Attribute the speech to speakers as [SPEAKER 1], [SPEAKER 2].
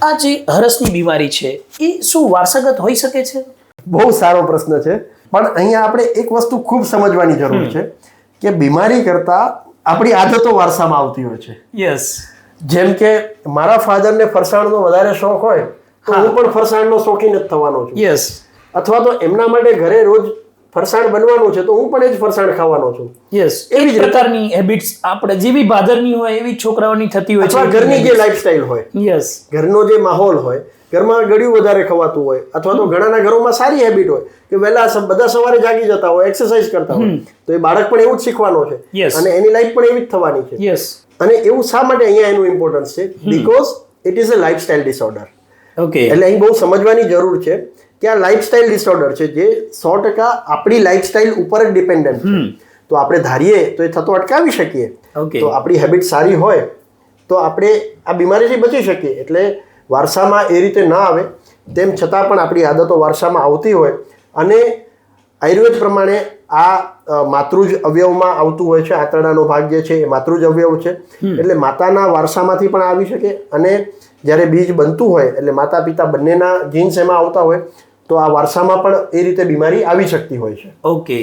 [SPEAKER 1] આ જે હરસની બીમારી છે એ શું વારસાગત હોઈ શકે છે?
[SPEAKER 2] બહુ સારો પ્રશ્ન છે, પણ અહીંયા આપણે એક વસ્તુ ખૂબ સમજવાની જરૂર છે કે બીમારી કરતા આપણી આદતો વારસામાં આવતી હોય છે.
[SPEAKER 1] યસ.
[SPEAKER 2] જેમ કે મારા ફાધરને ફરસાણનો વધારે શોખ હોય તો હું પણ ફરસાણનો શોખીન જ થવાનો છું.
[SPEAKER 1] યસ.
[SPEAKER 2] અથવા તો એમના માટે ઘરે રોજ ફરસાણ બનવાનું છે તો હું પણ એ જ ફરસાણ ખાવાનો છું.
[SPEAKER 1] યસ. એવી જ પ્રકારની હેબિટ્સ આપણે જેવી ભાદરની હોય એવી છોકરાઓની થતી હોય છે.
[SPEAKER 2] અથવા ઘરની જે લાઈફસ્ટાઈલ હોય,
[SPEAKER 1] યસ,
[SPEAKER 2] ઘરનો જે માહોલ હોય, ઘરમાં ગળ્યું વધારે ખવાતું હોય, અથવા તો ઘણાના ઘરોમાં સારી હેબિટ હોય કે વહેલા બધા સવારે જાગી જતા હોય, એક્સરસાઇઝ કરતા હોય, તો એ બાળક પણ એવું જ શીખવાનો છે અને એની લાઈફ પણ એવી જ થવાની છે.
[SPEAKER 1] યસ.
[SPEAKER 2] અને એવું શા માટે અહીંયા એનું ઇમ્પોર્ટન્સ છે? Because it is a lifestyle disorder.
[SPEAKER 1] Okay.
[SPEAKER 2] એટલે અહીં બહુ સમજવાની જરૂર છે કે આ લાઈફસ્ટાઈલ ડિસઓર્ડર છે જે 100% આપણી લાઈફસ્ટાઈલ ઉપર જ ડિપેન્ડન્ટ છે. તો આપણે ધારીએ તો એ થતો અટકાવી શકીએ. તો આપણી હેબિટ સારી હોય તો આપણે આ બીમારીથી બચી શકીએ. એટલે વારસામાં એ રીતે ના આવે તેમ છતાં પણ આપણી આદતો વારસામાં આવતી હોય અને આયુર્વેદ પ્રમાણે આ માતૃજ અવયવમાં આવતું હોય છે. આંતરડાનો ભાગ જે છે એ માતૃજ અવયવ છે, એટલે માતાના વારસામાંથી પણ આવી શકે. અને જ્યારે બીજ બનતું હોય એટલે માતા પિતા બંનેના જીન્સ એમાં આવતા હોય તો આ વારસામાં પણ એ રીતે બીમારી આવી શકતી હોય છે.
[SPEAKER 1] ઓકે.